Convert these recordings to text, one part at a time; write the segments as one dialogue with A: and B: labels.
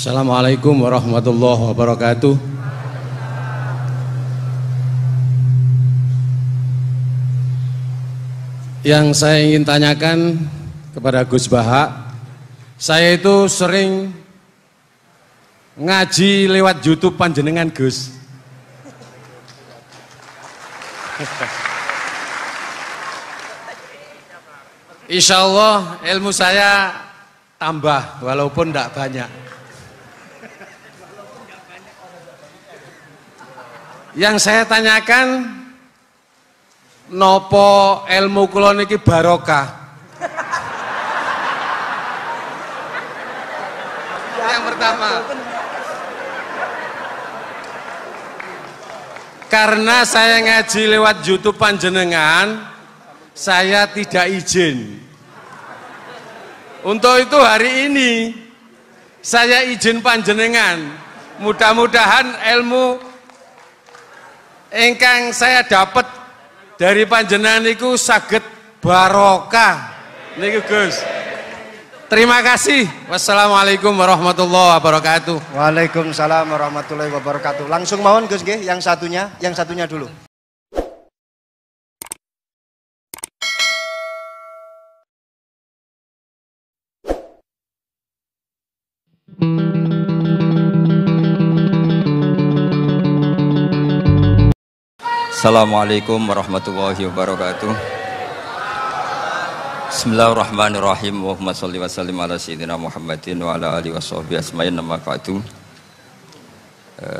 A: Assalamualaikum warahmatullahi wabarakatuh. Yang saya ingin tanyakan kepada Gus Baha, saya itu sering ngaji lewat YouTube panjenengan Gus. Insya Allah ilmu saya tambah walaupun tidak banyak. Yang saya tanyakan, nopo ilmu kula niki barokah? Yang pertama, karena saya ngaji lewat YouTube panjenengan, saya tidak izin. Untuk itu hari ini saya izin panjenengan. Mudah-mudahan ilmu ingkang saya dapat dari panjenengan niku saged barokah niku Gus. Terima kasih. Wassalamualaikum warahmatullahi wabarakatuh.
B: Waalaikumsalam warahmatullahi wabarakatuh. Langsung mawon Gus nggih, yang satunya dulu.
C: Assalamualaikum warahmatullahi wabarakatuh. Bismillahirrahmanirrahim. Allahumma sholli wa sallim ala sayyidina Muhammadin wa ala alihi washabihi asma'in nama ba'du.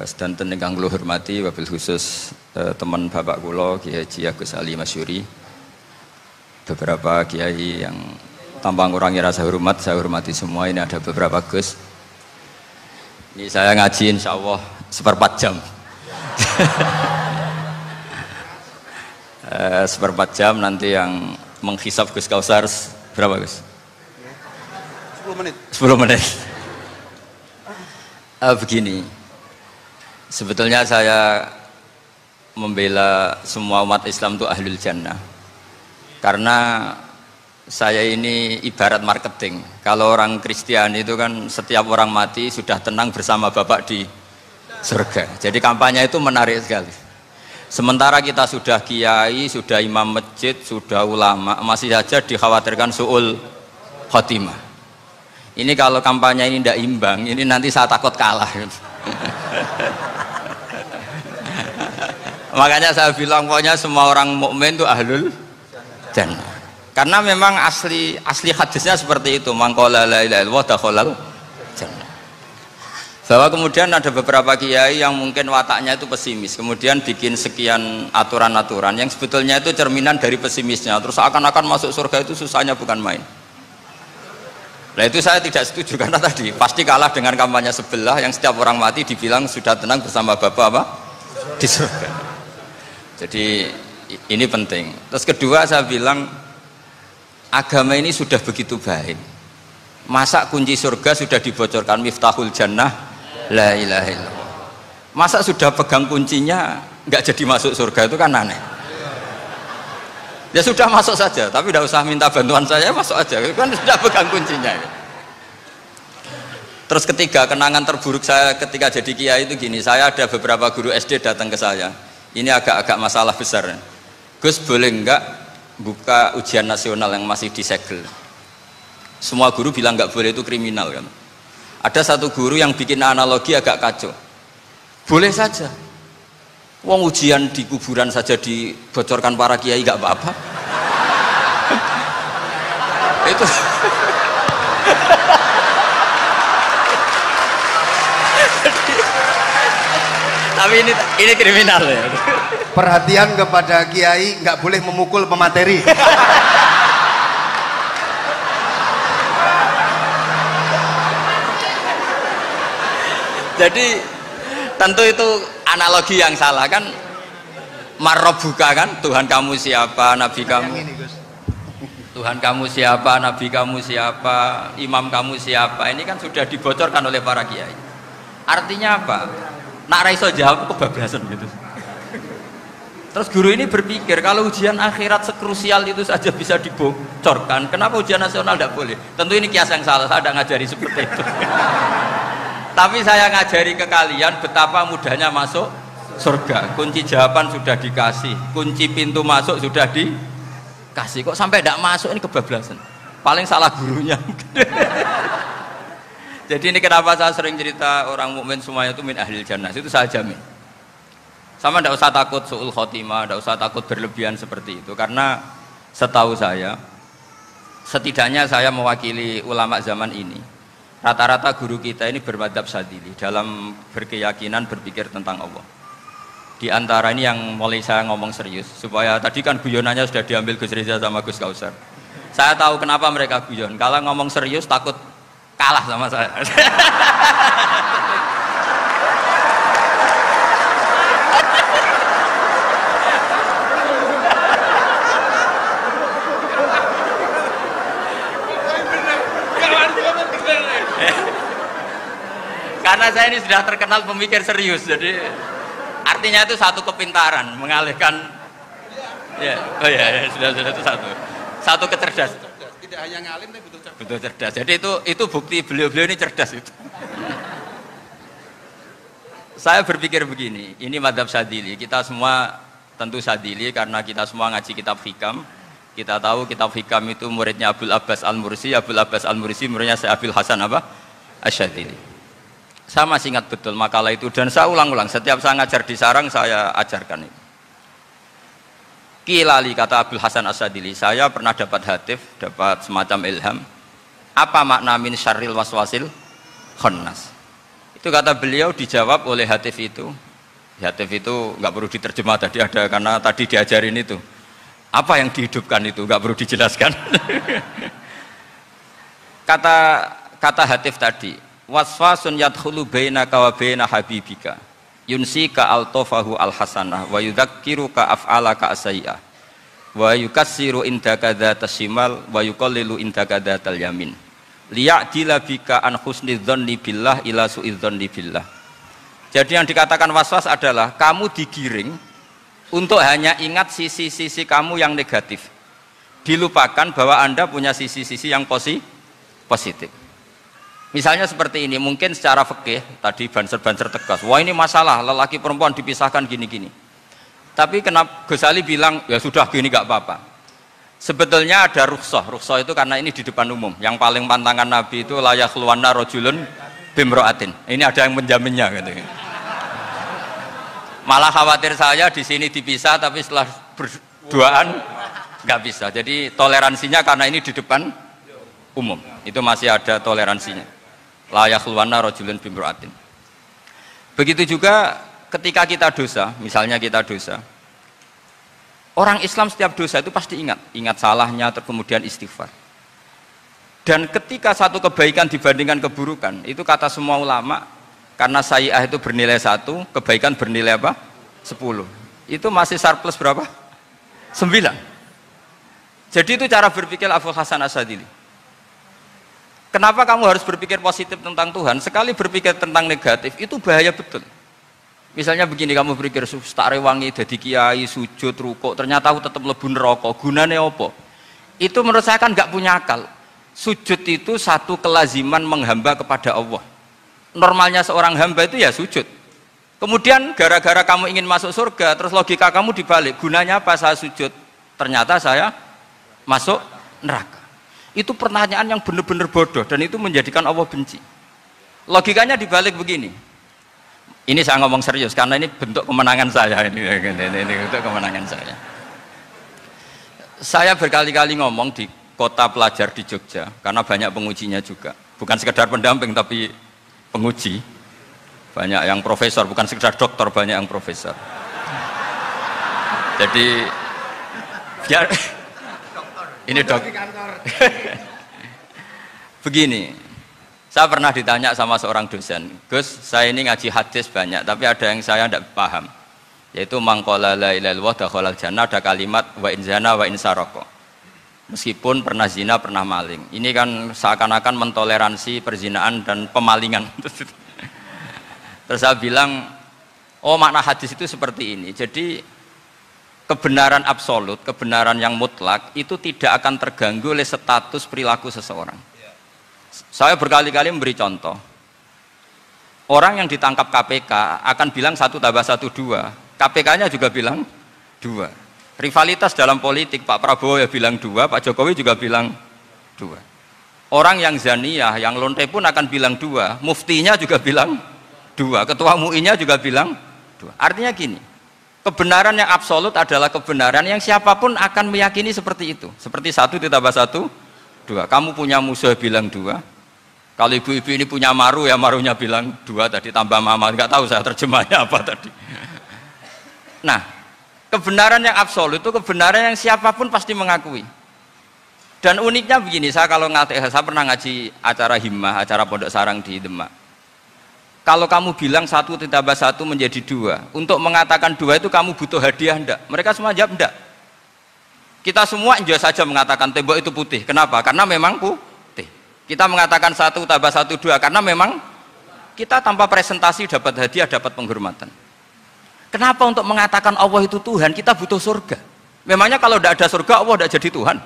C: Sedanten ingkang kula hormati wabil khusus teman bapak kula Kiai Haji Agus Ali Masyuri. Beberapa kiai yang tanpa ngurangi rasa hormat, saya hormati semua. Ini ada beberapa Gus. Ini saya ngaji insyaallah 1/4 jam. 1/4 jam nanti yang menghisap Gus Kausar berapa Gus?
B: 10 menit.
C: 10 menit. Begini, sebetulnya saya membela semua umat Islam itu ahlul jannah. Karena saya ini ibarat marketing. Kalau orang Kristiani itu kan setiap orang mati sudah tenang bersama Bapak di surga. Jadi kampanye itu menarik sekali. Sementara kita sudah kiai, sudah imam masjid, sudah ulama, masih saja dikhawatirkan su'ul khotimah. Ini kalau kampanye ini tidak imbang, ini nanti saya takut kalah. Makanya saya bilang pokoknya semua orang mukmin itu ahlul jannah. Karena memang asli hadisnya seperti itu, mangqala la ilaha illallah dakhalal jannah. Bahwa kemudian ada beberapa kiai yang mungkin wataknya itu pesimis, kemudian bikin sekian aturan-aturan yang sebetulnya itu cerminan dari pesimisnya, terus akan-akan masuk surga itu susahnya bukan main. Nah itu saya tidak setuju, karena tadi pasti kalah dengan kampanye sebelah yang setiap orang mati dibilang sudah tenang bersama Bapak apa? Di surga. Jadi ini penting. Terus kedua saya bilang, agama ini sudah begitu baik, masa kunci surga sudah dibocorkan, miftahul jannah la ilaha illallah. Masa sudah pegang kuncinya nggak jadi masuk surga, itu kan aneh. Ya sudah masuk saja, tapi tidak usah minta bantuan saya, masuk aja, kan sudah pegang kuncinya. Terus ketiga, kenangan terburuk saya ketika jadi kiai itu gini, saya ada beberapa guru SD datang ke saya, ini agak-agak masalah besar. Gus, boleh enggak buka ujian nasional yang masih disegel? Semua guru bilang nggak boleh, itu kriminal kan. Ada satu guru yang bikin analogi agak kacau. Boleh saja. Wong ujian di kuburan saja dibocorkan para kiai nggak apa-apa. Itu. Tapi ini kriminal ya.
B: Perhatian kepada kiai, nggak boleh memukul pemateri.
C: Jadi tentu itu analogi yang salah kan. Marrobuka kan, Tuhan kamu siapa, nabi kamu. Tuhan kamu siapa, nabi kamu siapa, imam kamu siapa. Ini kan sudah dibocorkan oleh para kiai. Artinya apa? Nak raiso jawab kebablasan gitu. Terus guru ini berpikir, kalau ujian akhirat sekrusial itu saja bisa dibocorkan, kenapa ujian nasional tidak boleh? Tentu ini kias yang salah, saya tidak ngajari seperti itu. Tapi saya ngajari ke kalian betapa mudahnya masuk surga. Kunci jawaban sudah dikasih, kunci pintu masuk sudah dikasih. Kok sampai tidak masuk, ini kebablasan. Paling salah gurunya. Jadi ini kenapa saya sering cerita orang mukmin semuanya itu min ahlil jannah. Itu saya jamin. Sama tidak usah takut su'ul khotimah, tidak usah takut berlebihan seperti itu. Karena setahu saya, setidaknya saya mewakili ulama zaman ini. Rata-rata guru kita ini bermadzhab Syadzili dalam berkeyakinan berpikir tentang Allah. Di antara ini yang mulai saya ngomong serius, supaya tadi kan guyonannya sudah diambil Gus Reza sama Gus Kausar. Saya tahu kenapa mereka guyon. Kalau ngomong serius takut kalah sama saya. Karena saya ini sudah terkenal pemikir serius, jadi artinya itu satu kepintaran mengalihkan, ya, oh ya, sudah itu satu kecerdasan. Tidak hanya ngalim tapi betul cerdas. Jadi itu bukti beliau ini cerdas itu. Saya berpikir begini, ini madzhab Syadzili. Kita semua tentu Syadzili karena kita semua ngaji kitab hikam. Kita tahu kitab hikam itu muridnya Abul Abbas Al-Mursi, Abul Abbas Al-Mursi muridnya Syekh Abdul Hasan apa? Asy-Syadzili. Saya masih ingat betul makalah itu dan saya ulang-ulang. Setiap saya ngajar di sarang saya ajarkan itu. Kilali kata Abdul Hasan Asy-Syadzili, saya pernah dapat hatif, dapat semacam ilham. Apa makna min syarril waswasil khannas? Itu kata beliau dijawab oleh hatif itu. Hatif itu nggak perlu diterjemah tadi ada karena tadi diajarin itu. Apa yang dihidupkan itu nggak perlu dijelaskan. kata hatif tadi, waswasun yadkhulu bainaka wa baina habibika yunsika altofahu alhasanah wa yudzakiruka af'alaka asai'ah wa yukassiru indaka dzatas shimal wa yuqallilu indaka dzatal yamin liya'dila bika an husni dzanni billah ila su'idzanni billah. Jadi yang dikatakan waswas adalah kamu digiring untuk hanya ingat sisi-sisi kamu yang negatif, dilupakan bahwa Anda punya sisi-sisi yang positif. Misalnya seperti ini, mungkin secara fikih tadi banser-banser tegas, wah ini masalah lelaki perempuan dipisahkan gini-gini. Tapi kenapa Gus Ali bilang ya sudah gini gak apa-apa. Sebetulnya ada rukhsah itu karena ini di depan umum. Yang paling pantangan Nabi itu la yakhluwanna rajulun bimra'atin. Ini ada yang menjaminnya gitu. Malah khawatir saya di sini dipisah tapi setelah berduaan nggak bisa. Jadi toleransinya karena ini di depan umum. Itu masih ada toleransinya. La yakhluwanna rajulun bimra'atin. Begitu juga ketika kita dosa, misalnya kita dosa. Orang Islam setiap dosa itu pasti ingat salahnya, kemudian istighfar. Dan ketika satu kebaikan dibandingkan keburukan, itu kata semua ulama, karena sayyi'ah itu bernilai 1, kebaikan bernilai apa? 10. Itu masih surplus berapa? 9. Jadi itu cara berpikir Abdul Hasan Asy-Syadzili. Kenapa kamu harus berpikir positif tentang Tuhan? Sekali berpikir tentang negatif, itu bahaya betul. Misalnya begini, kamu berpikir tak rewangi jadi kiai, sujud, rukuk, ternyata aku tetap lebu neraka, gunane apa? Itu menurut saya kan nggak punya akal. Sujud itu satu kelaziman menghamba kepada Allah. Normalnya seorang hamba itu ya sujud. Kemudian gara-gara kamu ingin masuk surga, terus logika kamu dibalik, gunanya apa saya sujud? Ternyata saya masuk neraka. Itu pertanyaan yang benar-benar bodoh dan itu menjadikan Allah benci. Logikanya dibalik begini. Ini saya ngomong serius karena ini bentuk kemenangan saya ini bentuk kemenangan saya. Saya berkali-kali ngomong di kota pelajar di Jogja karena banyak pengujinya juga. Bukan sekedar pendamping tapi penguji. Banyak yang profesor, bukan sekedar dokter, banyak yang profesor. Jadi biar ini dok. Begini, saya pernah ditanya sama seorang dosen, Gus, saya ini ngaji hadis banyak, tapi ada yang saya tidak paham, yaitu mangqala la ilaha illallah dakhalal jannah, ada kalimat wa in zana wa in saraka. Meskipun pernah zina, pernah maling. Ini kan seakan-akan mentoleransi perzinaan dan pemalingan. Terus saya bilang, oh makna hadis itu seperti ini. Jadi kebenaran absolut, kebenaran yang mutlak itu tidak akan terganggu oleh status perilaku seseorang. Saya berkali-kali memberi contoh. Orang yang ditangkap KPK akan bilang 1 tambah 1 2. KPK-nya juga bilang 2. Rivalitas dalam politik, Pak Prabowo ya bilang 2, Pak Jokowi juga bilang 2. Orang yang zaniyah, yang lonte pun akan bilang 2. Muftinya juga bilang 2. Ketua MUI-nya juga bilang 2. Artinya gini, kebenaran yang absolut adalah kebenaran yang siapapun akan meyakini seperti itu. Seperti 1 ditambah 1, 2. Kamu punya musuh bilang 2. Kalau ibu-ibu ini punya maru, ya marunya bilang 2 tadi, tambah mama. Nggak tahu saya terjemahnya apa tadi. Nah, kebenaran yang absolut itu kebenaran yang siapapun pasti mengakui. Dan uniknya begini, saya pernah ngaji acara himmah, acara pondok sarang di Demak. Kalau kamu bilang 1 ditambah 1 menjadi 2, untuk mengatakan 2 itu kamu butuh hadiah enggak? Mereka semua jawab enggak. Kita semua enggak saja mengatakan tembok itu putih. Kenapa? Karena memang putih. Kita mengatakan 1 tambah 1 2 karena memang kita tanpa presentasi dapat hadiah, dapat penghormatan. Kenapa untuk mengatakan Allah itu Tuhan kita butuh surga? Memangnya kalau tidak ada surga Allah tidak jadi Tuhan?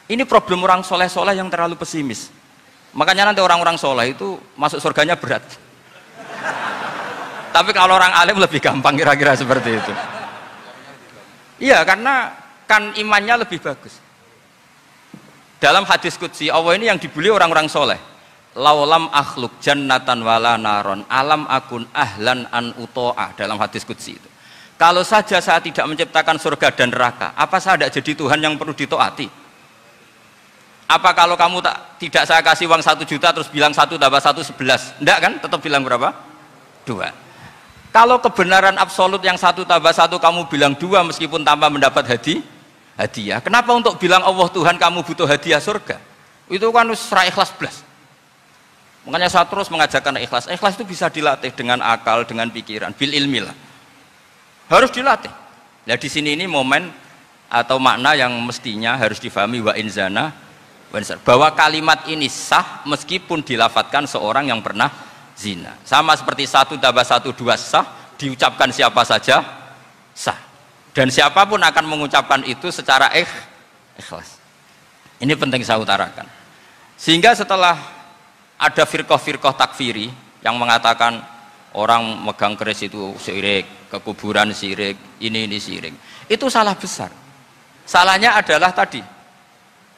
C: Ini problem orang soleh-soleh yang terlalu pesimis. Makanya nanti orang-orang soleh itu masuk surganya berat. Tapi kalau orang alim lebih gampang kira-kira seperti itu. Iya, karena kan imannya lebih bagus. Dalam hadis qudsi Allah ini yang dibuli orang-orang soleh. Laulam akhluk jannatan wala naron alam akun ahlan an uto'ah, dalam hadis qudsi itu. Kalau saja saya tidak menciptakan surga dan neraka, apa saya tidak jadi Tuhan yang perlu ditaati? Apa kalau kamu tidak saya kasih uang 1 juta terus bilang 1 tambah 1 11? Enggak kan? Tetap bilang berapa? 2. Kalau kebenaran absolut yang 1 tambah 1 kamu bilang 2 meskipun tanpa mendapat hadiah. Kenapa untuk bilang Allah Tuhan kamu butuh hadiah surga? Itu kan serah ikhlas belas. Makanya saya terus mengajarkan ikhlas. Ikhlas itu bisa dilatih dengan akal, dengan pikiran, bil ilmi lah. Harus dilatih. Nah di sini ini momen atau makna yang mestinya harus difahami wa inzana, bahwa kalimat ini sah meskipun dilafatkan seorang yang pernah zina. Sama seperti 1 tambah 1 2 sah, diucapkan siapa saja sah. Dan siapapun akan mengucapkan itu secara ikhlas. Ini penting saya utarakan. Sehingga setelah ada firqah-firqah takfiri yang mengatakan orang megang keris itu syirik, ke kuburan syirik, ini syirik. Itu salah besar. Salahnya adalah tadi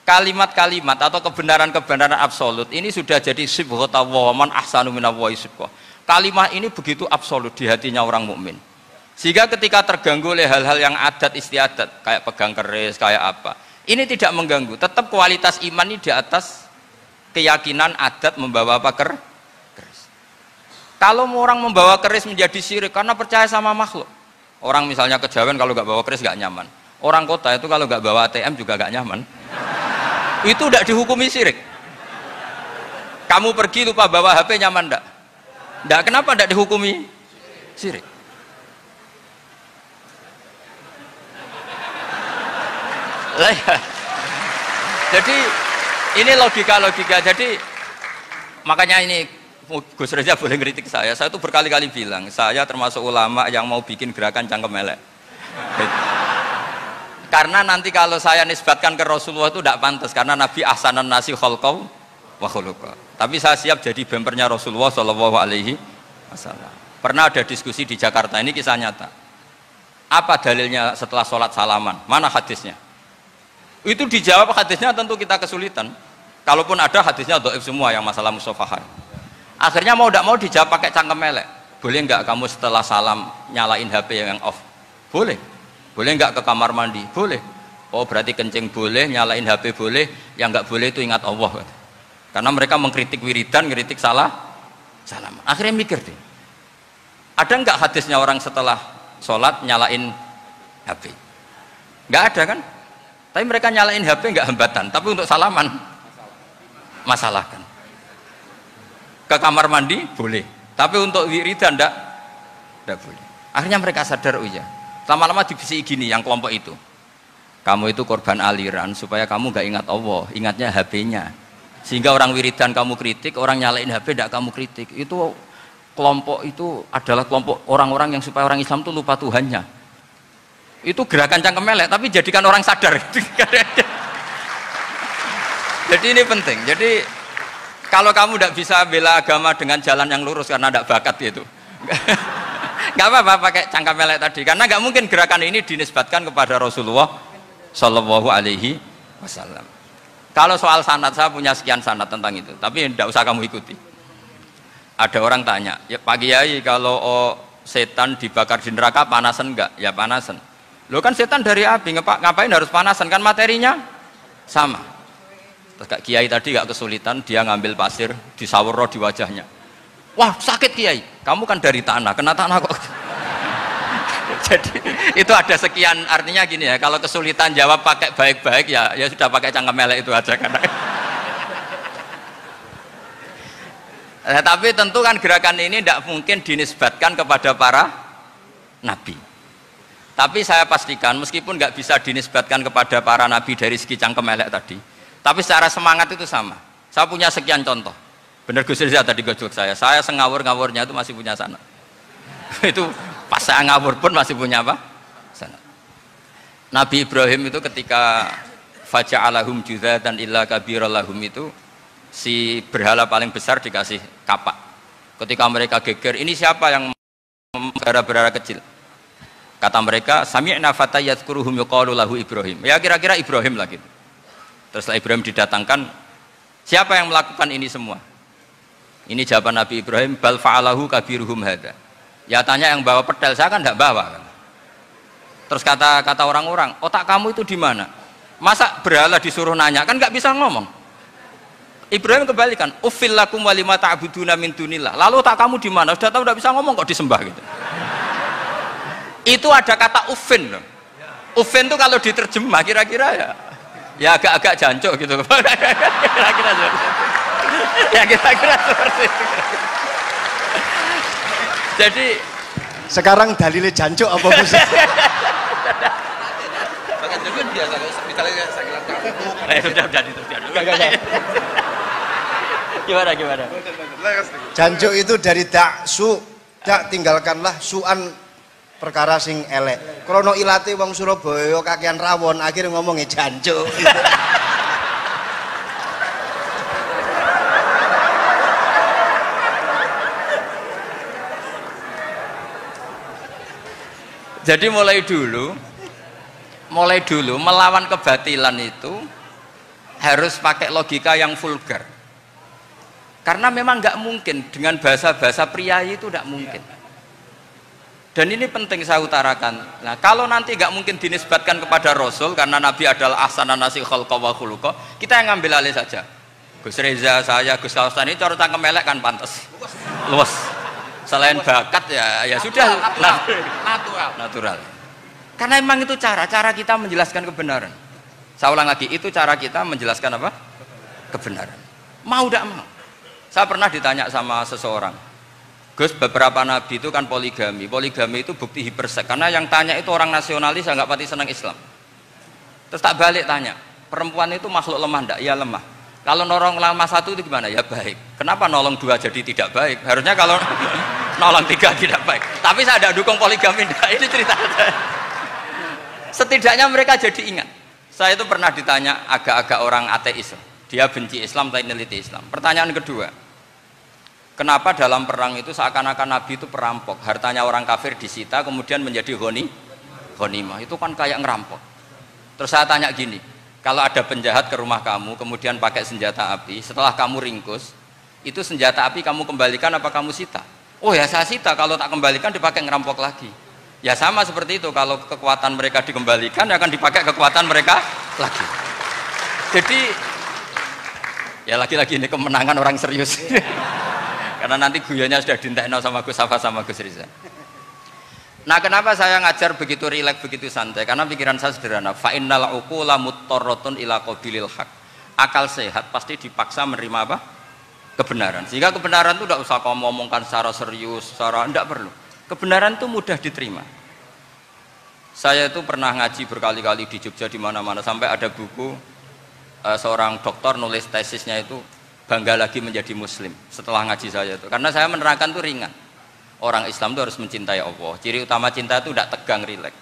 C: kalimat-kalimat atau kebenaran-kebenaran absolut ini sudah jadi sibghatullah man ahsanu minallahi sibghah. Kalimat ini begitu absolut di hatinya orang mukmin. Sehingga ketika terganggu oleh hal-hal yang adat istiadat kayak pegang keris, kayak apa, ini tidak mengganggu. Tetap kualitas iman ini di atas keyakinan adat membawa apa keris. Kalau orang membawa keris menjadi syirik karena percaya sama makhluk. Orang misalnya kejawen kalau nggak bawa keris nggak nyaman. Orang kota itu kalau nggak bawa ATM juga nggak nyaman. Itu tidak dihukumi syirik. Kamu pergi lupa bawa HP nyaman enggak? Enggak, kenapa tidak dihukumi syirik? Jadi ini logika. Jadi makanya ini Gus Reza boleh ngeritik saya itu berkali-kali bilang saya termasuk ulama yang mau bikin gerakan cangkem elek. Karena nanti kalau saya nisbatkan ke Rasulullah itu tidak pantas, karena Nabi ahsanan nasi khalqaw wa khuluqa. Tapi saya siap jadi bempernya Rasulullah Shallallahu Alaihi Wasallam. Pernah ada diskusi di Jakarta, ini kisah nyata. Apa dalilnya setelah sholat salaman? Mana hadisnya? Itu dijawab hadisnya tentu kita kesulitan. Kalaupun ada hadisnya dhaif semua yang masalah musafahan. Akhirnya mau tidak mau dijawab pakai cangkem elek. Boleh nggak kamu setelah salam nyalain HP yang off? Boleh. Boleh nggak ke kamar mandi? Boleh. Oh berarti kencing boleh, nyalain HP boleh, yang nggak boleh itu ingat Allah. Karena mereka mengkritik wiridan, kritik salam. Akhirnya mikir deh, ada nggak hadisnya orang setelah sholat nyalain HP? Nggak ada kan? Tapi mereka nyalain HP nggak hambatan, tapi untuk salaman masalahkan. Ke kamar mandi boleh, tapi untuk wiridan nggak boleh. Akhirnya mereka sadar, oh iya. Lama-lama dibisiki gini yang kelompok itu, kamu itu korban aliran supaya kamu gak ingat Allah, ingatnya HP-nya. Sehingga orang wiridan kamu kritik, orang nyalain HP tidak kamu kritik. Itu kelompok itu adalah kelompok orang-orang yang supaya orang Islam itu lupa Tuhannya. Itu gerakan cangkem elek, tapi jadikan orang sadar. Jadi ini penting. Jadi Kalau kamu tidak bisa bela agama dengan jalan yang lurus karena tidak bakat gitu, nggak apa-apa pakai cangkam melek tadi, karena nggak mungkin gerakan ini dinisbatkan kepada Rasulullah Shallallahu Alaihi Wasallam. Kalau soal sanad, saya punya sekian sanad tentang itu, tapi tidak usah kamu ikuti. Ada orang tanya, ya Pak Kiai, kalau setan dibakar di neraka panasan enggak? Ya panasan. Lo kan setan dari api, ngapain harus panasan? Kan materinya sama. Terus Kak Kiai tadi gak kesulitan, dia ngambil pasir, disawur di wajahnya. Wah sakit Kiai, kamu kan dari tanah, kena tanah kok. Jadi itu ada sekian, artinya gini ya, kalau kesulitan jawab pakai baik-baik ya sudah pakai cangkem melek itu aja kan. Tapi tentu kan gerakan ini tidak mungkin dinisbatkan kepada para nabi. Tapi saya pastikan meskipun nggak bisa dinisbatkan kepada para nabi dari segi cangkem melek tadi, tapi secara semangat itu sama. Saya punya sekian contoh. Bener Gus Riza tadi gojok saya sengawur-ngawurnya itu masih punya sanad. Itu pas saya ngawur pun masih punya apa? Sanad. Nabi Ibrahim itu ketika faja'alahum juzatan illa kabirallahum itu, si berhala paling besar dikasih kapak. Ketika mereka geger, ini siapa yang berhala kecil? Kata mereka, sami'na fata yadhkuruhum yuqalu lahu Ibrahim. Ya kira-kira Ibrahim lagi. Terus setelah Ibrahim didatangkan, siapa yang melakukan ini semua? Ini jawaban Nabi Ibrahim, bal fa'alahu kabiruhum hadza. Ya tanya yang bawa pedal, saya kan tidak bawa. Terus kata orang-orang, otak kamu itu di mana? Masa berhala disuruh nanya, kan nggak bisa ngomong. Ibrahim kembalikan, uffil lakum walima ta'buduna min dunillah. Lalu otak kamu di mana? Sudah tahu tidak bisa ngomong kok disembah gitu. Itu ada kata uffin loh. Uffin itu kalau diterjemah kira-kira ya agak-agak jancuk gitu. Kira-kira ya kira-kira seperti itu. Jadi
B: sekarang dalilnya jancuk apa Gus?
D: Bahkan juga biasa kalau misalnya saya bilang
C: sudah gimana?
B: Jancuk itu dari daksu, dak tinggalkanlah suan perkara sing elek. Krono ilate wong Surabaya kakean rawon, akhirnya ngomongnya jancuk.
C: Jadi mulai dulu melawan kebatilan itu harus pakai logika yang vulgar. Karena memang nggak mungkin dengan bahasa-bahasa priayi itu tidak mungkin. Dan ini penting saya utarakan. Nah, kalau nanti nggak mungkin dinisbatkan kepada Rasul karena Nabi adalah ahsanan nasi khalqa wa khuluqa, kita yang ngambil alih saja. Gus Reza, saya, Gus Kaustan ini cara cangkem melek kan pantas. Luas. Selain bakat ya sudah natural. Karena memang itu cara kita menjelaskan kebenaran. Saya ulang lagi, itu cara kita menjelaskan apa? Kebenaran. Mau tidak mau. Saya pernah ditanya sama seseorang, Gus, beberapa nabi itu kan poligami itu bukti hiperseks, karena yang tanya itu orang nasionalis yang nggak pati senang Islam. Terus tak balik tanya, perempuan itu makhluk lemah enggak? Ya lemah. Kalau nolong lama satu itu gimana? Ya baik. Kenapa nolong dua jadi tidak baik? Harusnya kalau nolong tiga tidak baik. Tapi saya tidak dukung poligami. Ini cerita. Setidaknya mereka jadi ingat. Saya itu pernah ditanya agak-agak orang ateis. Dia benci Islam tapi neliti Islam. Pertanyaan kedua, kenapa dalam perang itu seakan-akan Nabi itu perampok? Hartanya orang kafir disita kemudian menjadi ghanimah. Itu kan kayak ngerampok. Terus saya tanya gini, kalau ada penjahat ke rumah kamu kemudian pakai senjata api, setelah kamu ringkus, itu senjata api kamu kembalikan apa kamu sita? Oh ya saya sita, kalau tak kembalikan dipakai ngerampok lagi. Ya sama seperti itu, kalau kekuatan mereka dikembalikan akan dipakai kekuatan mereka lagi. Jadi ya lagi-lagi ini kemenangan orang serius. Karena nanti guyonnya sudah dintekno sama Gus Safa sama Gus Riza. Nah, kenapa saya ngajar begitu rileks, begitu santai? Karena pikiran saya sederhana. Fa innal uqula muttarratun ila qabilil haq. Akal sehat pasti dipaksa menerima apa? Kebenaran. Sehingga kebenaran itu tidak usah kamu ngomongkan secara serius, tidak perlu. Kebenaran itu mudah diterima. Saya itu pernah ngaji berkali-kali di Jogja di mana-mana sampai ada buku seorang dokter nulis tesisnya itu bangga lagi menjadi muslim setelah ngaji saya itu. Karena saya menerangkan itu ringan. Orang Islam itu harus mencintai Allah. Ciri utama cinta itu tidak tegang, rileks.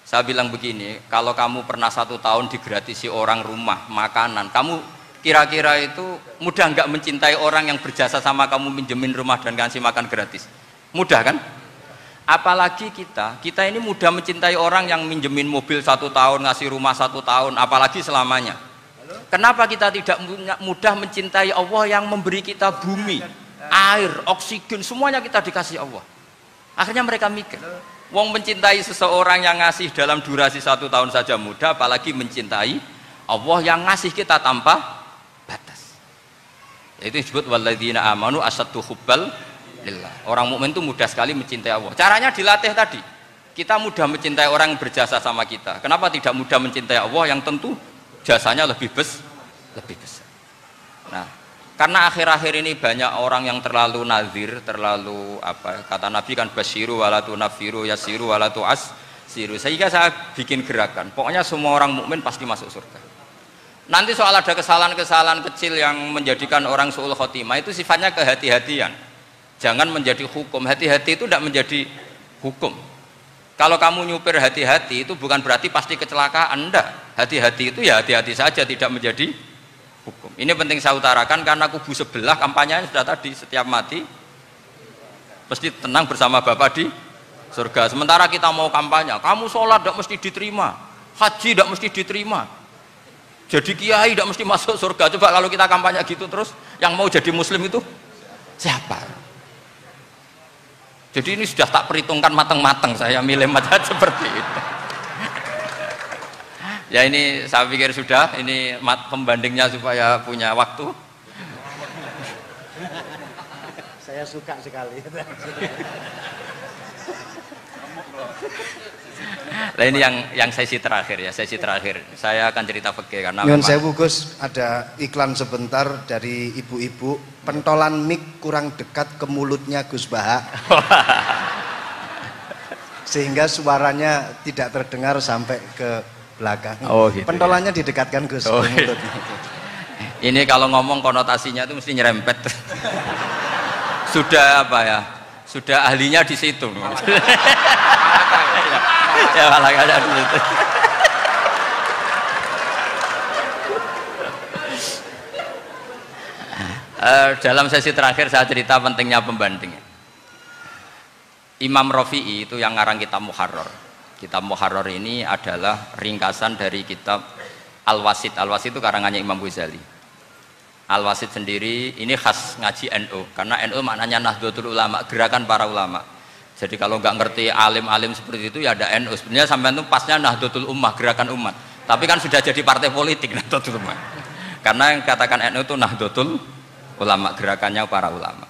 C: Saya bilang begini, kalau kamu pernah 1 tahun digratisi orang rumah, makanan, kamu kira-kira itu mudah nggak mencintai orang yang berjasa sama kamu, minjemin rumah dan kasih makan gratis? Mudah kan? Apalagi kita ini mudah mencintai orang yang minjemin mobil 1 tahun, ngasih rumah 1 tahun, apalagi selamanya. Kenapa kita tidak mudah mencintai Allah yang memberi kita bumi, air, oksigen, semuanya kita dikasih Allah? Akhirnya mereka mikir, wong mencintai seseorang yang ngasih dalam durasi 1 tahun saja mudah, apalagi mencintai Allah yang ngasih kita tanpa batas. Itu disebut walladzina amanu asaddu hubbal lillah. Orang mukmin itu mudah sekali mencintai Allah. Caranya dilatih tadi. Kita mudah mencintai orang yang berjasa sama kita. Kenapa tidak mudah mencintai Allah yang tentu jasanya lebih besar? Nah, karena akhir-akhir ini banyak orang yang terlalu nazir, terlalu apa? Kata Nabi kan basyiru walatu nafiru yasiru walatu asiru. Sehingga saya bikin gerakan. Pokoknya semua orang mukmin pasti masuk surga. Nanti soal ada kesalahan-kesalahan kecil yang menjadikan orang su'ul khotimah itu sifatnya kehati-hatian. Jangan menjadi hukum. Hati-hati itu tidak menjadi hukum. Kalau kamu nyupir hati-hati itu bukan berarti pasti kecelakaan, enggak. Hati-hati itu ya hati-hati saja, tidak menjadi hukum. Ini penting saya utarakan karena kubu sebelah kampanyenya sudah tadi, setiap mati mesti tenang bersama Bapak di surga. Sementara kita mau kampanye, kamu sholat tidak mesti diterima, haji tidak mesti diterima, jadi kiai tidak mesti masuk surga. Coba kalau kita kampanye gitu terus, yang mau jadi muslim itu siapa? Jadi ini sudah tak perhitungkan matang-matang, saya milih macam seperti itu. Ya ini saya pikir sudah, ini pembandingnya supaya punya waktu.
B: Saya suka sekali.
C: Nah ini yang sesi terakhir ya, sesi terakhir. Saya akan cerita fikih karena
B: Nyun sewu Gus, ada iklan sebentar dari ibu-ibu, pentolan mic kurang dekat ke mulutnya Gus Baha. Sehingga suaranya tidak terdengar sampai ke belakang. Oh, gitu, pentolannya ya? Didekatkan Gus ke mulutnya.
C: Ini kalau ngomong konotasinya itu mesti nyerempet. Sudah apa ya? Sudah ahlinya di situ. Ya malah ada di situ. Dalam sesi terakhir saya cerita pentingnya pembanding. Imam Rafi'i itu yang ngarang kitab Muharrar. Kitab Muharrar ini adalah ringkasan dari kitab Al-Wasit. Al-Wasit itu karangannya Imam Ghazali. Al-Wasit sendiri ini khas ngaji NU, karena NU maknanya Nahdlatul Ulama, gerakan para ulama. Jadi kalau nggak ngerti alim-alim seperti itu ya ada NU. Sebenarnya sampai itu pasnya Nahdlatul Ummah, gerakan umat. Tapi kan sudah jadi partai politik Nahdlatul Ummah. Karena yang katakan NU itu Nahdlatul Ulama, gerakannya para ulama.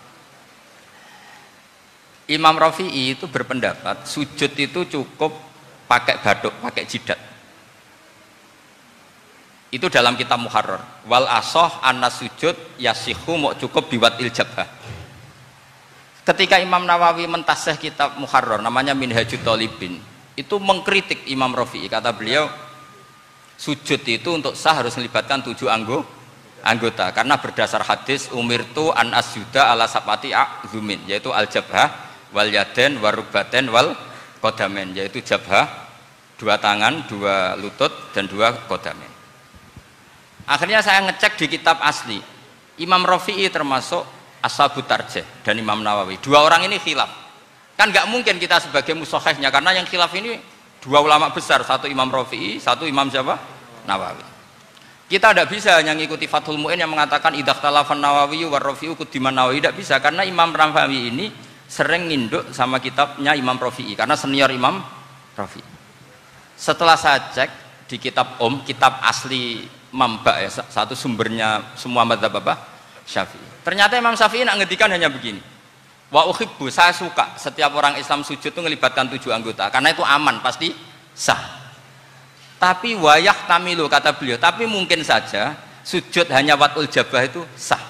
C: Imam Rafi'i itu berpendapat sujud itu cukup pakai baduk, pakai jidat. Itu dalam kitab Muharrar. Wal asoh anna sujud yasihu mau cukup biwatil jabhah. Ketika Imam Nawawi mentasih kitab Muharrar namanya Minhajut Thalibin, itu mengkritik Imam Rafi'i. Kata beliau, sujud itu untuk sah harus melibatkan 7 anggota, karena berdasar hadis umirtu an asjuda ala sabati a'zumin, yaitu al jabhah wal yaden warukbaten wal qadamen, yaitu jabhah 2 tangan, 2 lutut dan 2 qadamen. Akhirnya saya ngecek di kitab asli, Imam Rafi'i termasuk Ashabut Tarjih dan Imam Nawawi. 2 orang ini khilaf. Kan nggak mungkin kita sebagai mushahihnya, karena yang khilaf ini 2 ulama besar, satu Imam Rafi'i, satu Imam siapa? Nawawi. Kita tidak bisa hanya ngikuti Fathul Mu'in yang mengatakan idhaktalafan Nawawi war Rafi'u kudiman Nawawi, tidak bisa, karena Imam Nawawi ini sering nginduk sama kitabnya Imam Rafi'i karena senior Imam Rafi'i. Setelah saya cek di kitab kitab asli Mamba ya, satu sumbernya semua mazhab apa? Syafi'i. Ternyata Imam Syafi'i nak ngedikan hanya begini. Wa uhibbu, saya suka setiap orang Islam sujud itu melibatkan 7 anggota karena itu aman, pasti sah. Tapi wayah tamilu, kata beliau, tapi mungkin saja sujud hanya watul jabah itu sah.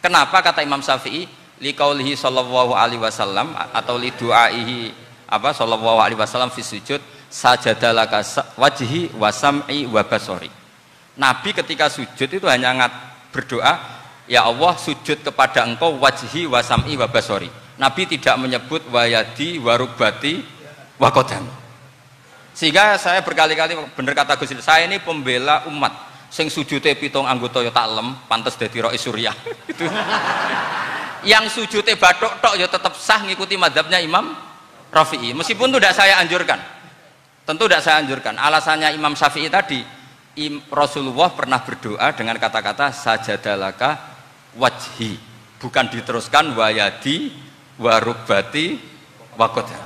C: Kenapa? Kata Imam Syafi'i, liqaulihi sallallahu alaihi wasallam atau li du'aihi apa sallallahu alaihi wasallam fi sujud sajadalaka wajhi wa sam'i wa basari. Nabi ketika sujud itu hanya berdoa, ya Allah sujud kepada engkau wajhi wa sam'i wa basari. Nabi tidak menyebut wayadi wa rukbati wa qadam. Sehingga saya berkali-kali benar kata Gus, saya ini pembela umat. sing sujute 7 anggota ya tak lem, pantes dadi Rais Suryah. Gitu. Yang sujute bathuk tok ya tetap sah ngikuti mazhabnya Imam Rafi'i. Meskipun itu tidak saya anjurkan. Tentu tidak saya anjurkan. Alasannya Imam Syafi'i tadi, Rasulullah pernah berdoa dengan kata-kata sajadalaka wajhi, bukan diteruskan wayadi warubati wakoda.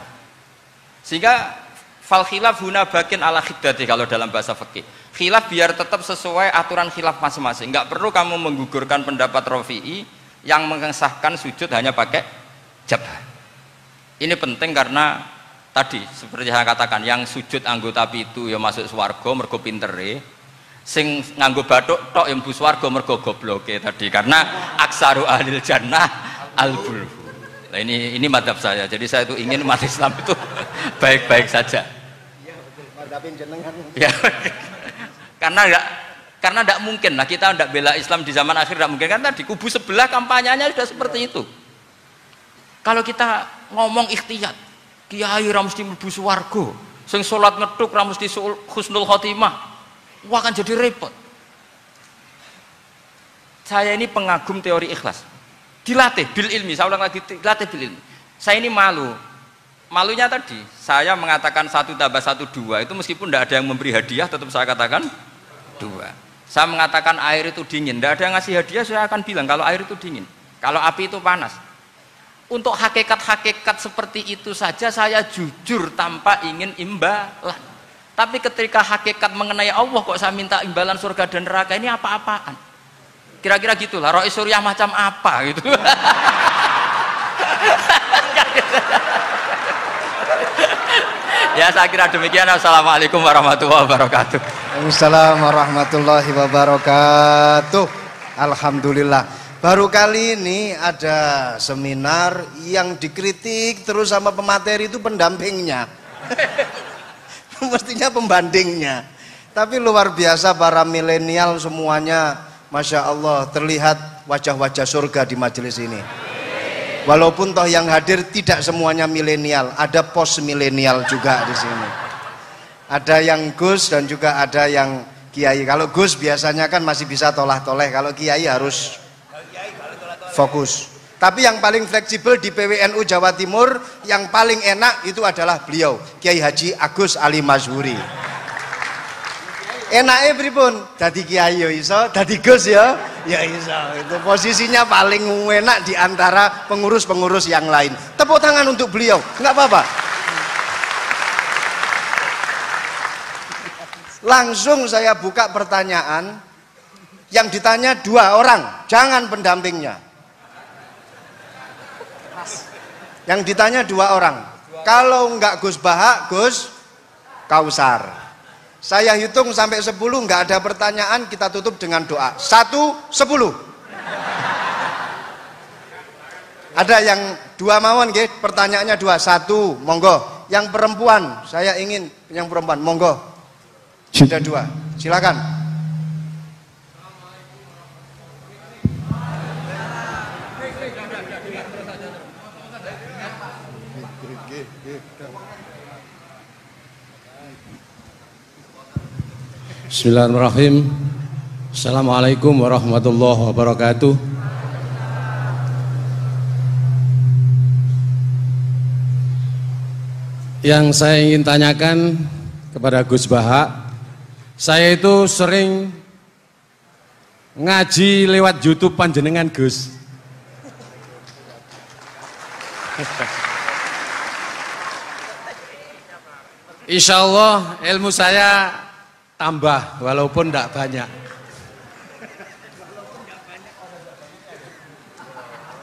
C: Sehingga fal khilaf huna bakin ala khiddati kalau dalam bahasa fikih. Khilaf biar tetap sesuai aturan khilaf masing-masing. Enggak perlu kamu menggugurkan pendapat Rafi'i yang mengesahkan sujud hanya pakai jabah. Ini penting karena tadi seperti saya katakan, yang sujud anggota itu ya masuk swarga mergo pintere, sing nganggo bathuk tok yang mlebu swarga mergo gobloke tadi, karena aksaru ahlil jannah al-bulhu. Nah, ini madhab saya. Jadi saya itu ingin umat Islam itu baik-baik saja. Ya. Karena tidak mungkin lah kita tidak bela Islam di zaman akhir, tidak mungkin, karena di kubu sebelah kampanyenya sudah seperti itu. Kalau kita ngomong ikhtiyat, kiai ra mesti mlebu swarga, sing salat ngethuk ra mesti husnul khotimah, wah akan jadi repot. Saya ini pengagum teori ikhlas, dilatih bil ilmi, saya ulang lagi, dilatih bil ilmi. Saya ini malunya tadi saya mengatakan 1 tambah 1 2, itu meskipun tidak ada yang memberi hadiah tetap saya katakan 2. Saya mengatakan air itu dingin, tidak ada yang ngasih hadiah, saya akan bilang kalau air itu dingin, kalau api itu panas. Untuk hakikat-hakikat seperti itu saja saya jujur tanpa ingin imbalan. Tapi ketika hakikat mengenai Allah kok saya minta imbalan surga dan neraka, ini apa-apaan? Kira-kira gitulah, Rais Suryah macam apa gitu. Ya saya kira demikian. Assalamualaikum warahmatullahi wabarakatuh.
B: Waalaikumsalam warahmatullahi wabarakatuh. Alhamdulillah. Baru kali ini ada seminar yang dikritik terus sama pemateri itu pendampingnya. Mestinya pembandingnya. Tapi luar biasa para milenial semuanya, Masya Allah, terlihat wajah-wajah surga di majelis ini. Walaupun toh yang hadir tidak semuanya milenial, ada pos milenial juga di sini. Ada yang Gus dan juga ada yang Kiai. Kalau Gus biasanya kan masih bisa tolah-toleh, kalau Kiai harus fokus. Tapi yang paling fleksibel di PWNU Jawa Timur, yang paling enak itu adalah beliau, Kiai Haji Agus Ali Mazhuri. Enaknya pripun? Dadi Kiai ya iso, dadi Gus ya iso. Itu posisinya paling enak di antara pengurus-pengurus yang lain. Tepuk tangan untuk beliau, nggak apa-apa. Langsung saya buka pertanyaan, yang ditanya 2 orang, jangan pendampingnya. Yang ditanya 2 orang. Kalau enggak Gus Baha, Gus Kausar. Saya hitung sampai 10, enggak ada pertanyaan, kita tutup dengan doa. 1, 10. Ada yang 2 mawon nggih, pertanyaannya 2. 1, monggo. Yang perempuan, saya ingin yang perempuan, monggo. Sudah 2. Silakan.
A: Bismillahirrahmanirrahim. Assalamualaikum warahmatullahi wabarakatuh. Yang saya ingin tanyakan kepada Gus Baha, saya itu sering ngaji lewat YouTube panjenengan Gus. Insya Allah ilmu saya tambah walaupun tidak banyak.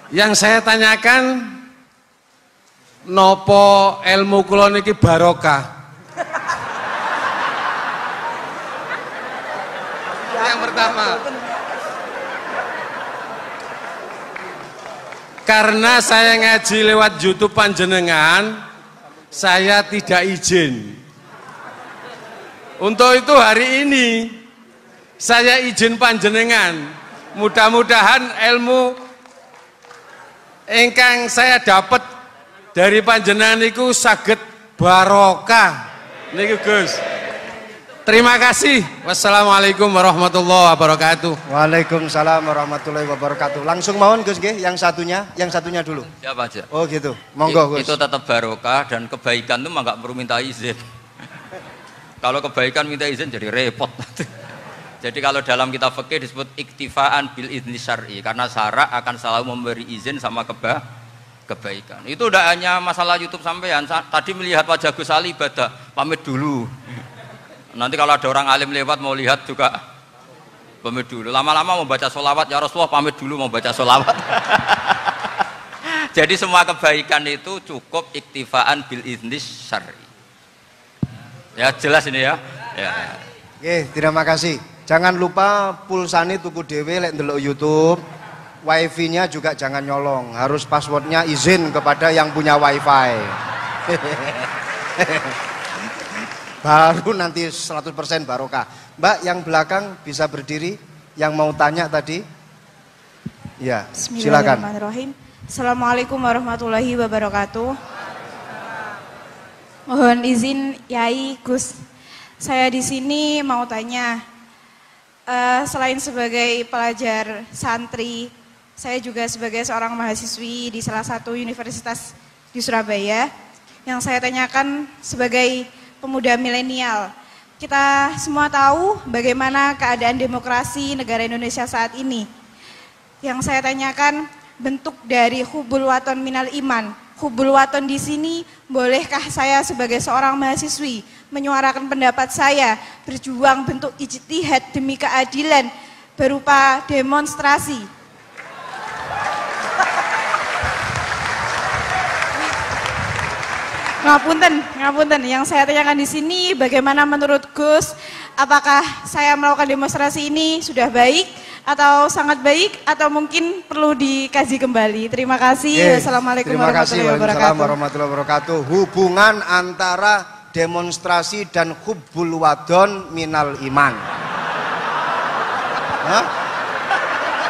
A: Yang saya tanyakan, nopo ilmu kula niki barokah? Yang pertama, karena saya ngaji lewat YouTube panjenengan, saya tidak izin. Untuk itu hari ini saya izin panjenengan, mudah-mudahan ilmu ingkang saya dapat dari panjenengan niku saged barokah niku Gus. Terima kasih. Wassalamualaikum warahmatullahi wabarakatuh.
B: Waalaikumsalam warahmatullahi wabarakatuh. Langsung mohon Gus nggih, yang satunya dulu.
C: Siapa aja?
B: Oh gitu. Monggo Gus.
C: Itu tetap barokah dan kebaikan itu mah nggak perlu minta izin. Kalau kebaikan minta izin jadi repot. Jadi kalau dalam kitab fikih disebut iktifaan bil idzni syar'i, karena syara akan selalu memberi izin sama kebaikan. Itu udah hanya masalah YouTube sampean. Tadi melihat wajah Gus Ali ibadah, pamit dulu. Nanti kalau ada orang alim lewat mau lihat juga pamit dulu. Lama-lama mau baca sholawat, ya Rasulullah pamit dulu mau baca sholawat. Jadi semua kebaikan itu cukup iktifaan bil idzni syar'i. Ya jelas ini ya. Ya.
B: Oke, terima kasih. Jangan lupa pulsane tuku dhewe lek ndelok YouTube. Wifi-nya juga jangan nyolong. Harus passwordnya izin kepada yang punya wifi. Baru nanti 100% barokah. Mbak yang belakang bisa berdiri, yang mau tanya tadi. Ya, silakan.
E: Bismillahirrahmanirrahim. Assalamualaikum warahmatullahi wabarakatuh. Mohon izin Yai Gus. Saya di sini mau tanya, selain sebagai pelajar santri, saya juga sebagai seorang mahasiswi di salah satu universitas di Surabaya. Yang saya tanyakan sebagai pemuda milenial, kita semua tahu bagaimana keadaan demokrasi negara Indonesia saat ini. Yang saya tanyakan, bentuk dari hubul waton minal iman. Hubul waton di sini, bolehkah saya sebagai seorang mahasiswi menyuarakan pendapat saya, berjuang bentuk ijtihad demi keadilan berupa demonstrasi? Ngapunten. Yang saya tanyakan di sini, bagaimana menurut Gus, apakah saya melakukan demonstrasi ini sudah baik atau sangat baik atau mungkin perlu dikaji kembali? Terima kasih. Wassalamualaikum
B: warahmatullahi wabarakatuh. Hubungan antara demonstrasi dan hubbul wadon minal iman. Hah?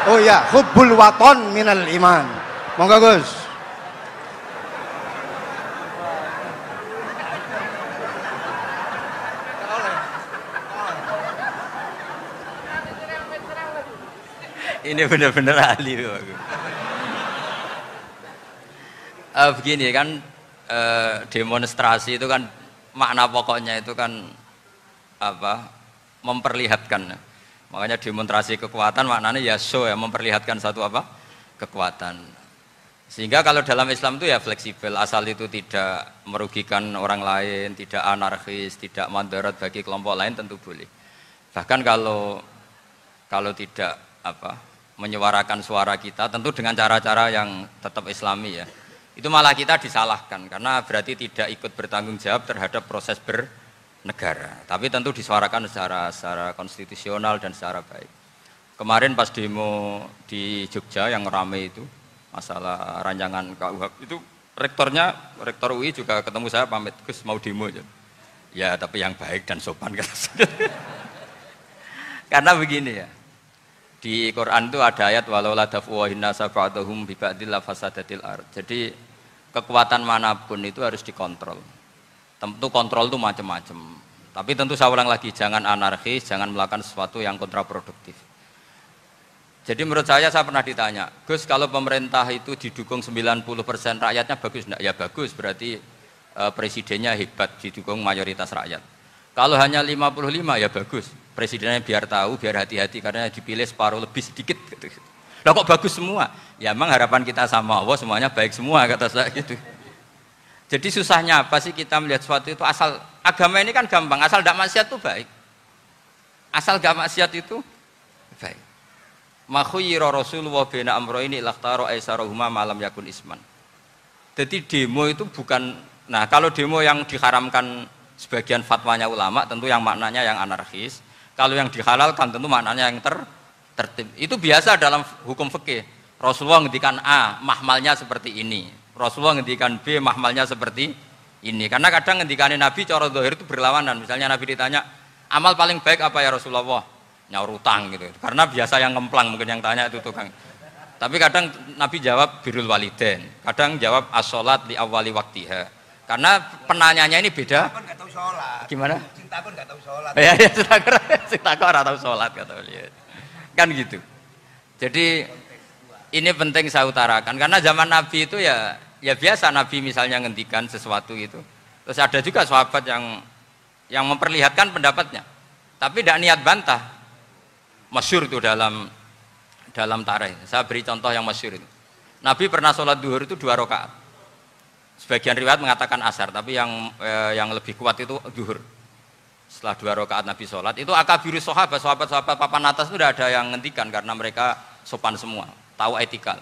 B: Oh ya, hubbul waton minal iman. Monggo Gus.
C: Ini benar-benar ahli. Begini kan, demonstrasi itu kan makna pokoknya itu kan apa? Memperlihatkan. Makanya demonstrasi kekuatan maknanya ya show, ya, memperlihatkan satu apa? Kekuatan. Sehingga kalau dalam Islam itu ya fleksibel, asal itu tidak merugikan orang lain, tidak anarkis, tidak mandorot bagi kelompok lain tentu boleh. Bahkan kalau tidak apa? Menyuarakan suara kita tentu dengan cara-cara yang tetap islami ya, itu malah kita disalahkan karena berarti tidak ikut bertanggung jawab terhadap proses bernegara, tapi tentu disuarakan secara konstitusional dan secara baik. Kemarin pas demo di Jogja yang ramai itu masalah rancangan KUH itu, rektor UI juga ketemu saya, pamit Gus mau demo aja ya, tapi yang baik dan sopan karena begini ya, di Quran itu ada ayat walau la daf'uhin nasa ba'dahum bi ba'dil la fasadatil ard. Jadi kekuatan manapun itu harus dikontrol. Tentu kontrol itu macam-macam. Tapi tentu saya ulang lagi, jangan anarkis, jangan melakukan sesuatu yang kontraproduktif. Jadi menurut saya pernah ditanya, Gus kalau pemerintah itu didukung 90% rakyatnya bagus enggak? Ya bagus, berarti presidennya hebat, didukung mayoritas rakyat. Kalau hanya 55 ya bagus, presidennya biar tahu, biar hati-hati karena dipilih separuh lebih sedikit gitu. Lah kok bagus semua? Ya emang harapan kita sama Allah semuanya baik semua kata saya gitu. Jadi susahnya apa sih kita melihat sesuatu itu, asal agama ini kan gampang, asal tidak maksiat itu baik. Asal gak maksiat itu baik. Ma khayyara Rasulullah baina amrayni lakhtara aisarahuma malam yakun isman. Jadi demo itu bukan, nah kalau demo yang diharamkan sebagian fatwanya ulama tentu yang maknanya yang anarkis. Kalau yang dihalalkan tentu maknanya yang tertib. Itu biasa dalam hukum fikih. Rasulullah ngendikan A, mahmalnya seperti ini. Rasulullah ngendikan B, mahmalnya seperti ini. Karena kadang ngendikanin Nabi cara zahir itu berlawanan. Misalnya Nabi ditanya, amal paling baik apa ya Rasulullah? Nyaur utang gitu. Karena biasa yang ngemplang mungkin yang tanya itu tukang. Tapi kadang Nabi jawab birrul walidain. Kadang jawab as-sholat li awwali waktiha. Karena penanyanya ini beda.
B: Kan nggak tahu sholat.
C: Gimana?
B: Cinta pun nggak tahu sholat.
C: Ya, cinta kok ora tahu sholat kata beliau. Kan gitu. Jadi ini penting saya utarakan karena zaman Nabi itu ya biasa Nabi misalnya ngendikan sesuatu itu. Terus ada juga sahabat yang memperlihatkan pendapatnya. Tapi tidak niat bantah. Masyhur itu dalam tarikh. Saya beri contoh yang masyhur itu. Nabi pernah sholat duhur itu 2 rakaat. Sebagian riwayat mengatakan asar, tapi yang lebih kuat itu duhur. Setelah 2 rakaat Nabi sholat, itu akabiru sahabat papan atas itu sudah ada yang ngendikan karena mereka sopan semua, tahu etikal.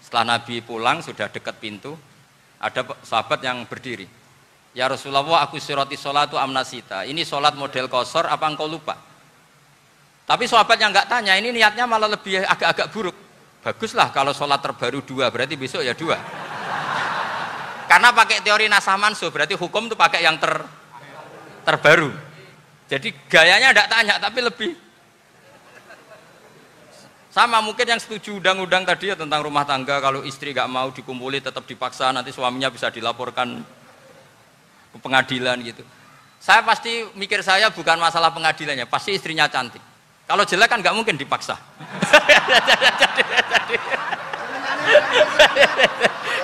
C: Setelah Nabi pulang sudah dekat pintu, ada sahabat yang berdiri. Ya Rasulullah, aku siroti sholatu amnasita. Ini sholat model kosor, apa engkau lupa? Tapi sahabat yang nggak tanya, ini niatnya malah lebih agak-agak buruk. Baguslah kalau sholat terbaru 2, berarti besok ya 2. Karena pakai teori nasah mansuh, berarti hukum itu pakai yang terbaru. Jadi gayanya tidak tanya, tapi lebih sama mungkin yang setuju undang-undang tadi ya tentang rumah tangga, kalau istri nggak mau dikumpuli tetap dipaksa, nanti suaminya bisa dilaporkan ke pengadilan gitu. Saya pasti mikir saya bukan masalah pengadilannya, pasti istrinya cantik. Kalau jelek kan nggak mungkin dipaksa.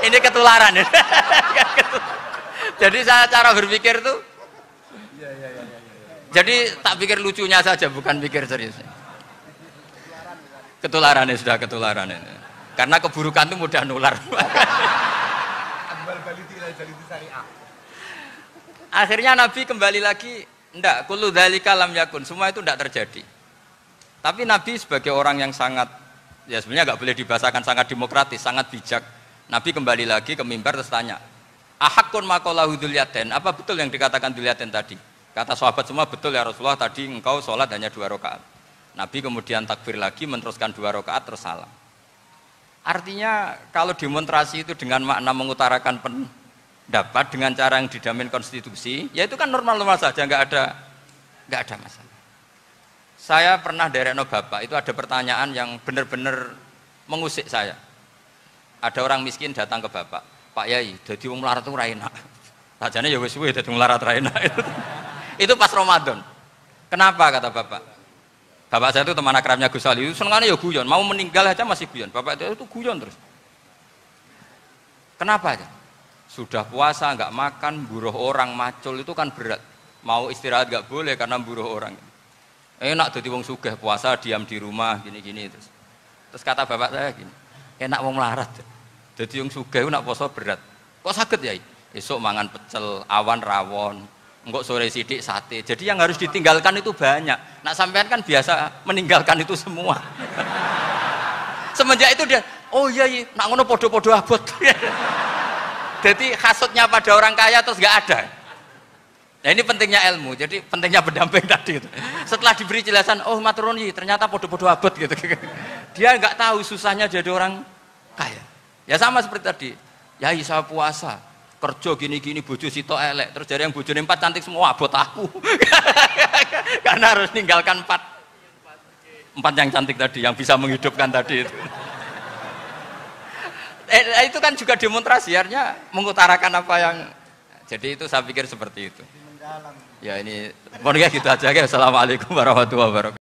C: Ini ketularan ya. Jadi saya cara berpikir tuh. Jadi tak pikir lucunya saja, bukan pikir serius. Ketularan ya, sudah ketularan ini. Karena keburukan itu mudah nular. Akhirnya Nabi kembali lagi, enggak, kullu dzalika lam yakun, semua itu enggak terjadi. Tapi Nabi sebagai orang yang sangat, ya sebenarnya enggak boleh dibahasakan sangat demokratis, sangat bijak. Nabi kembali lagi ke mimbar terus tanya, ahakun maqalahu dzulyaten, apa betul yang dikatakan dzulyaten tadi? Kata sahabat semua, betul ya Rasulullah, tadi engkau sholat hanya 2 rakaat. Nabi kemudian takbir lagi, meneruskan 2 rakaat terus salam. Artinya kalau demonstrasi itu dengan makna mengutarakan pendapat dengan cara yang dijamin konstitusi, ya itu kan normal-normal saja, nggak ada masalah. Saya pernah derekno bapak, itu ada pertanyaan yang benar-benar mengusik saya. Ada orang miskin datang ke bapak, Pak Yai, jadi wong melarat itu ra enak. Sajane ya wis suwe dadi wong melarat ra enak. Itu pas Ramadan. Kenapa kata bapak? Bapak saya itu teman akrabnya Gus Ali, itu senengannya ya guyon, mau meninggal aja masih guyon. Bapak itu guyon terus. Kenapa aja? Sudah puasa nggak makan, buruh orang, macul itu kan berat. Mau istirahat nggak boleh karena buruh orang. Enak jadi wong sugih puasa diam di rumah gini-gini terus. Terus kata bapak saya gini, enak wong melarat. Jadi wong sugih nak puasa berat. Kok sakit ya? Esok mangan pecel, awan rawon. Enggak sore sidik sate. Jadi yang harus ditinggalkan itu banyak. Nak sampean kan biasa meninggalkan itu semua. Semenjak itu dia, oh iya, nak ngono podo-podo abot. Jadi hasutnya pada orang kaya terus nggak ada. Nah ini pentingnya ilmu. Jadi pentingnya pendamping tadi itu. Setelah diberi jelasan, oh maturun ternyata podo-podo abot gitu. Dia nggak tahu susahnya jadi orang kaya. Ya sama seperti tadi. Ya saya puasa. Kerja gini-gini bojo sitok elek terus dari yang bojone 4 cantik semua abot aku. Karena harus ninggalkan 4 yang cantik tadi yang bisa menghidupkan tadi itu. Itu kan juga demonstrasi, artinya mengutarakan apa yang, jadi itu saya pikir seperti itu. Ya ini pokoknya gitu aja ya. Assalamualaikum warahmatullahi wabarakatuh.